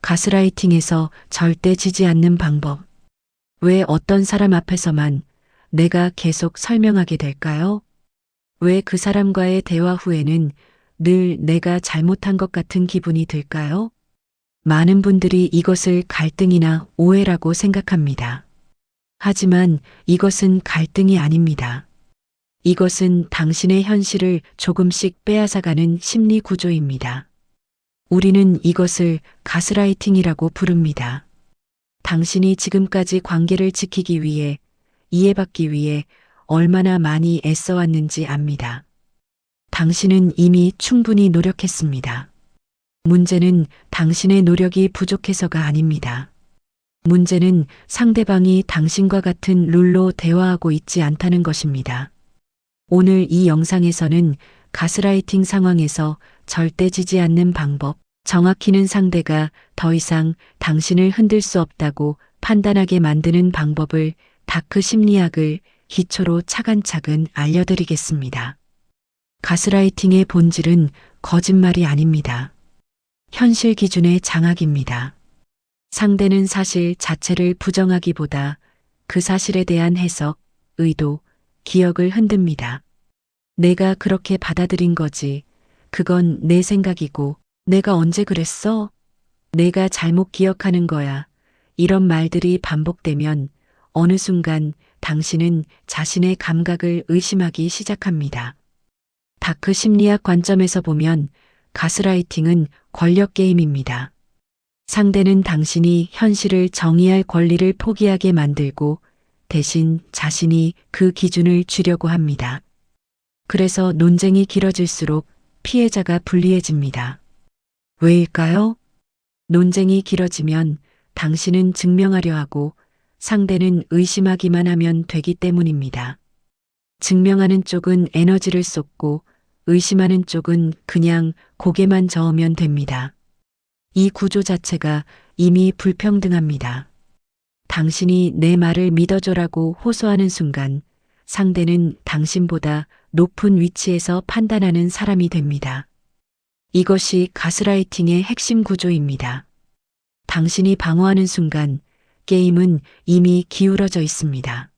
가스라이팅에서 절대 지지 않는 방법. 왜 어떤 사람 앞에서만 내가 계속 설명하게 될까요? 왜 그 사람과의 대화 후에는 늘 내가 잘못한 것 같은 기분이 들까요? 많은 분들이 이것을 갈등이나 오해라고 생각합니다. 하지만 이것은 갈등이 아닙니다. 이것은 당신의 현실을 조금씩 빼앗아가는 심리 구조입니다. 우리는 이것을 가스라이팅이라고 부릅니다. 당신이 지금까지 관계를 지키기 위해, 이해받기 위해 얼마나 많이 애써왔는지 압니다. 당신은 이미 충분히 노력했습니다. 문제는 당신의 노력이 부족해서가 아닙니다. 문제는 상대방이 당신과 같은 룰로 대화하고 있지 않다는 것입니다. 오늘 이 영상에서는 가스라이팅 상황에서 절대 지지 않는 방법, 정확히는 상대가 더 이상 당신을 흔들 수 없다고 판단하게 만드는 방법을 다크 심리학을 기초로 차근차근 알려드리겠습니다. 가스라이팅의 본질은 거짓말이 아닙니다. 현실 기준의 장악입니다. 상대는 사실 자체를 부정하기보다 그 사실에 대한 해석, 의도, 기억을 흔듭니다. 내가 그렇게 받아들인 거지. 그건 내 생각이고, 내가 언제 그랬어? 내가 잘못 기억하는 거야. 이런 말들이 반복되면 어느 순간 당신은 자신의 감각을 의심하기 시작합니다. 다크 심리학 관점에서 보면 가스라이팅은 권력 게임입니다. 상대는 당신이 현실을 정의할 권리를 포기하게 만들고 대신 자신이 그 기준을 쥐려고 합니다. 그래서 논쟁이 길어질수록 피해자가 불리해집니다. 왜일까요? 논쟁이 길어지면 당신은 증명하려 하고 상대는 의심하기만 하면 되기 때문입니다. 증명하는 쪽은 에너지를 쏟고 의심하는 쪽은 그냥 고개만 저으면 됩니다. 이 구조 자체가 이미 불평등합니다. 당신이 내 말을 믿어줘라고 호소하는 순간 상대는 당신보다 높은 위치에서 판단하는 사람이 됩니다. 이것이 가스라이팅의 핵심 구조입니다. 당신이 방어하는 순간 게임은 이미 기울어져 있습니다.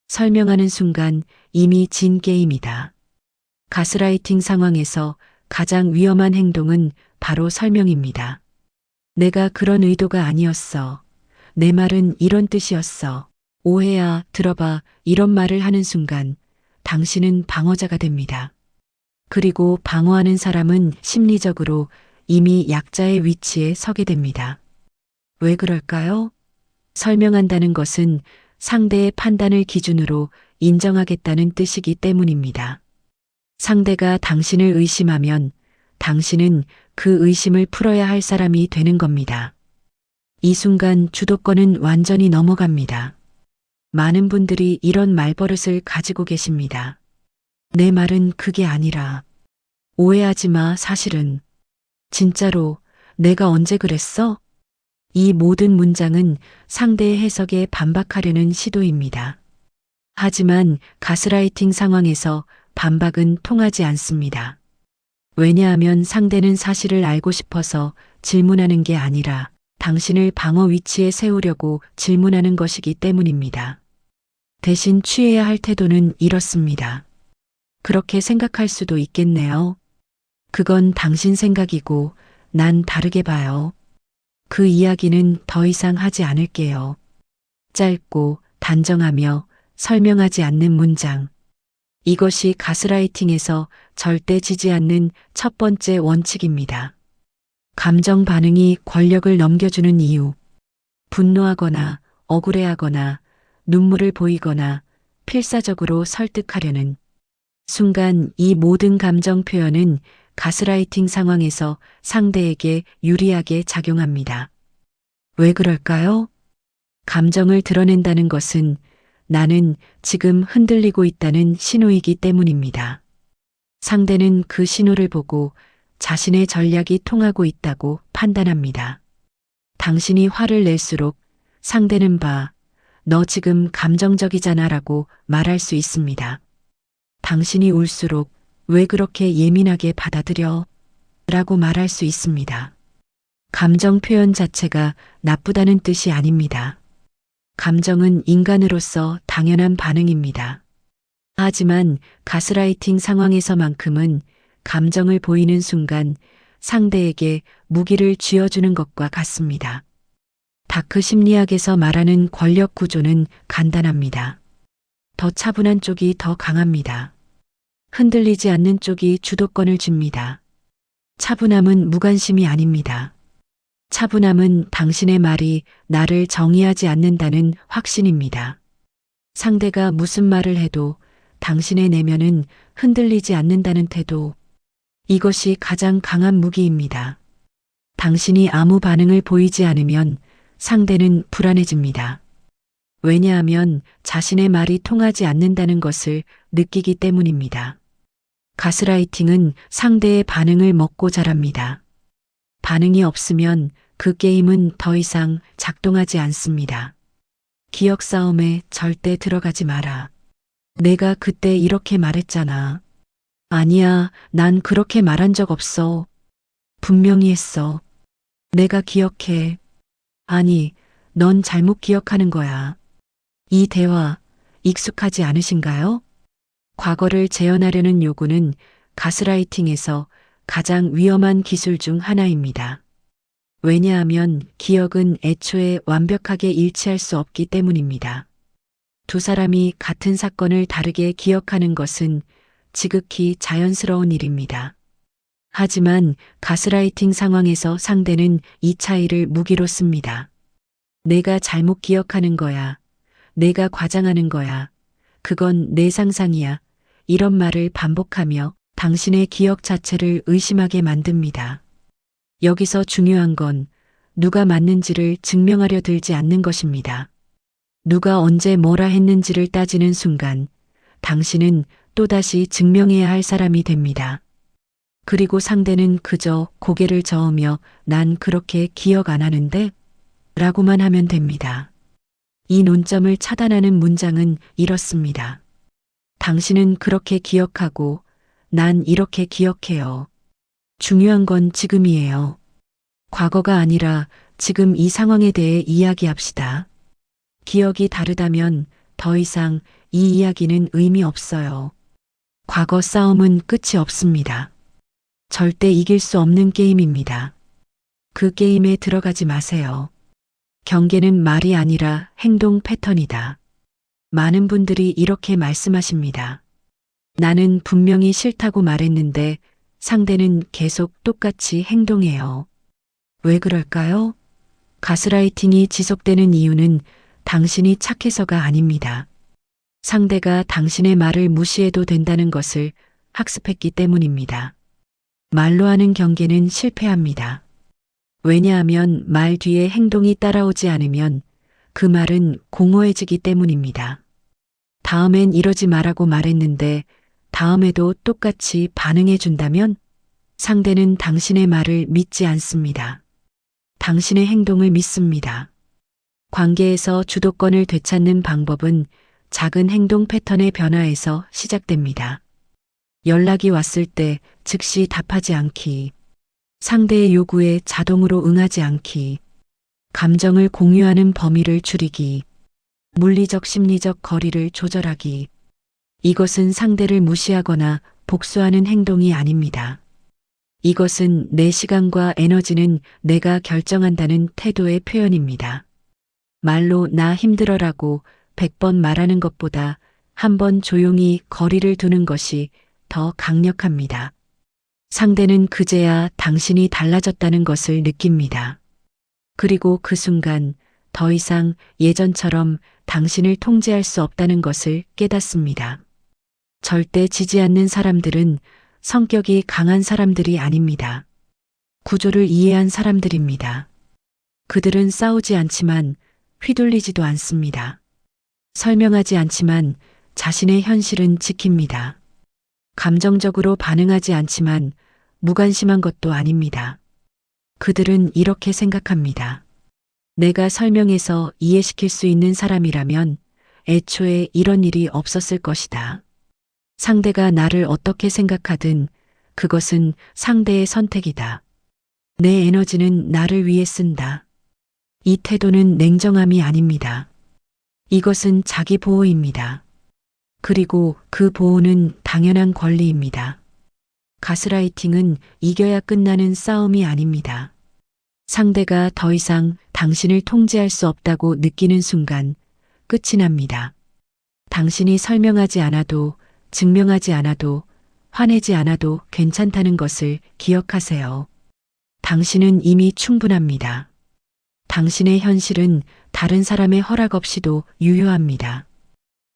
설명하는 순간 이미 진 게임이다. 가스라이팅 상황에서 가장 위험한 행동은 바로 설명입니다. 내가 그런 의도가 아니었어. 내 말은 이런 뜻이었어. 오해야, 들어봐. 이런 말을 하는 순간 당신은 방어자가 됩니다. 그리고 방어하는 사람은 심리적으로 이미 약자의 위치에 서게 됩니다. 왜 그럴까요? 설명한다는 것은 상대의 판단을 기준으로 인정하겠다는 뜻이기 때문입니다. 상대가 당신을 의심하면 당신은 그 의심을 풀어야 할 사람이 되는 겁니다. 이 순간 주도권은 완전히 넘어갑니다. 많은 분들이 이런 말버릇을 가지고 계십니다. 내 말은 그게 아니라. 오해하지 마, 사실은. 진짜로, 내가 언제 그랬어? 이 모든 문장은 상대의 해석에 반박하려는 시도입니다. 하지만 가스라이팅 상황에서 반박은 통하지 않습니다. 왜냐하면 상대는 사실을 알고 싶어서 질문하는 게 아니라 당신을 방어 위치에 세우려고 질문하는 것이기 때문입니다. 대신 취해야 할 태도는 이렇습니다. 그렇게 생각할 수도 있겠네요. 그건 당신 생각이고 난 다르게 봐요. 그 이야기는 더 이상 하지 않을게요. 짧고 단정하며 설명하지 않는 문장. 이것이 가스라이팅에서 절대 지지 않는 첫 번째 원칙입니다. 감정 반응이 권력을 넘겨주는 이유. 분노하거나 억울해하거나 눈물을 보이거나 필사적으로 설득하려는 순간 이 모든 감정 표현은 가스라이팅 상황에서 상대에게 유리하게 작용합니다. 왜 그럴까요? 감정을 드러낸다는 것은 나는 지금 흔들리고 있다는 신호이기 때문입니다. 상대는 그 신호를 보고 자신의 전략이 통하고 있다고 판단합니다. 당신이 화를 낼수록 상대는 봐, 너 지금 감정적이잖아 라고 말할 수 있습니다. 당신이 울수록 왜 그렇게 예민하게 받아들여? 라고 말할 수 있습니다. 감정 표현 자체가 나쁘다는 뜻이 아닙니다. 감정은 인간으로서 당연한 반응입니다. 하지만 가스라이팅 상황에서만큼은 감정을 보이는 순간 상대에게 무기를 쥐어주는 것과 같습니다. 다크 심리학에서 말하는 권력 구조는 간단합니다. 더 차분한 쪽이 더 강합니다. 흔들리지 않는 쪽이 주도권을 쥡니다. 차분함은 무관심이 아닙니다. 차분함은 당신의 말이 나를 정의하지 않는다는 확신입니다. 상대가 무슨 말을 해도 당신의 내면은 흔들리지 않는다는 태도. 이것이 가장 강한 무기입니다. 당신이 아무 반응을 보이지 않으면 상대는 불안해집니다. 왜냐하면 자신의 말이 통하지 않는다는 것을 느끼기 때문입니다. 가스라이팅은 상대의 반응을 먹고 자랍니다. 반응이 없으면 그 게임은 더 이상 작동하지 않습니다. 기억 싸움에 절대 들어가지 마라. 내가 그때 이렇게 말했잖아. 아니야, 난 그렇게 말한 적 없어. 분명히 했어. 내가 기억해. 아니, 넌 잘못 기억하는 거야. 이 대화 익숙하지 않으신가요? 과거를 재현하려는 요구는 가스라이팅에서 가장 위험한 기술 중 하나입니다. 왜냐하면 기억은 애초에 완벽하게 일치할 수 없기 때문입니다. 두 사람이 같은 사건을 다르게 기억하는 것은 지극히 자연스러운 일입니다. 하지만 가스라이팅 상황에서 상대는 이 차이를 무기로 씁니다. 내가 잘못 기억하는 거야. 내가 과장하는 거야. 그건 내 상상이야. 이런 말을 반복하며 당신의 기억 자체를 의심하게 만듭니다. 여기서 중요한 건 누가 맞는지를 증명하려 들지 않는 것입니다. 누가 언제 뭐라 했는지를 따지는 순간 당신은 또다시 증명해야 할 사람이 됩니다. 그리고 상대는 그저 고개를 저으며 난 그렇게 기억 안 하는데? 라고만 하면 됩니다. 이 논점을 차단하는 문장은 이렇습니다. 당신은 그렇게 기억하고 난 이렇게 기억해요. 중요한 건 지금이에요. 과거가 아니라 지금 이 상황에 대해 이야기합시다. 기억이 다르다면 더 이상 이 이야기는 의미 없어요. 과거 싸움은 끝이 없습니다. 절대 이길 수 없는 게임입니다. 그 게임에 들어가지 마세요. 경계는 말이 아니라 행동 패턴이다. 많은 분들이 이렇게 말씀하십니다. 나는 분명히 싫다고 말했는데 상대는 계속 똑같이 행동해요. 왜 그럴까요? 가스라이팅이 지속되는 이유는 당신이 착해서가 아닙니다. 상대가 당신의 말을 무시해도 된다는 것을 학습했기 때문입니다. 말로 하는 경계는 실패합니다. 왜냐하면 말 뒤에 행동이 따라오지 않으면 그 말은 공허해지기 때문입니다. 다음엔 이러지 말라고 말했는데 다음에도 똑같이 반응해 준다면 상대는 당신의 말을 믿지 않습니다. 당신의 행동을 믿습니다. 관계에서 주도권을 되찾는 방법은 작은 행동 패턴의 변화에서 시작됩니다. 연락이 왔을 때 즉시 답하지 않기. 상대의 요구에 자동으로 응하지 않기. 감정을 공유하는 범위를 줄이기. 물리적 심리적 거리를 조절하기. 이것은 상대를 무시하거나 복수하는 행동이 아닙니다. 이것은 내 시간과 에너지는 내가 결정한다는 태도의 표현입니다. 말로 나 힘들어라고 100번 말하는 것보다 한 번 조용히 거리를 두는 것이 더 강력합니다. 상대는 그제야 당신이 달라졌다는 것을 느낍니다. 그리고 그 순간 더 이상 예전처럼 당신을 통제할 수 없다는 것을 깨닫습니다. 절대 지지 않는 사람들은 성격이 강한 사람들이 아닙니다. 구조를 이해한 사람들입니다. 그들은 싸우지 않지만 휘둘리지도 않습니다. 설명하지 않지만 자신의 현실은 지킵니다. 감정적으로 반응하지 않지만 무관심한 것도 아닙니다. 그들은 이렇게 생각합니다. 내가 설명해서 이해시킬 수 있는 사람이라면 애초에 이런 일이 없었을 것이다. 상대가 나를 어떻게 생각하든 그것은 상대의 선택이다. 내 에너지는 나를 위해 쓴다. 이 태도는 냉정함이 아닙니다. 이것은 자기 보호입니다. 그리고 그 보호는 당연한 권리입니다. 가스라이팅은 이겨야 끝나는 싸움이 아닙니다. 상대가 더 이상 당신을 통제할 수 없다고 느끼는 순간 끝이 납니다. 당신이 설명하지 않아도, 증명하지 않아도, 화내지 않아도 괜찮다는 것을 기억하세요. 당신은 이미 충분합니다. 당신의 현실은 다른 사람의 허락 없이도 유효합니다.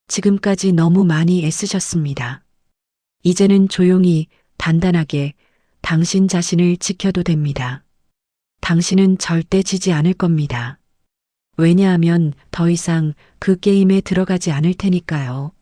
지금까지 너무 많이 애쓰셨습니다. 이제는 조용히, 단단하게 당신 자신을 지켜도 됩니다. 당신은 절대 지지 않을 겁니다. 왜냐하면 더 이상 그 게임에 들어가지 않을 테니까요.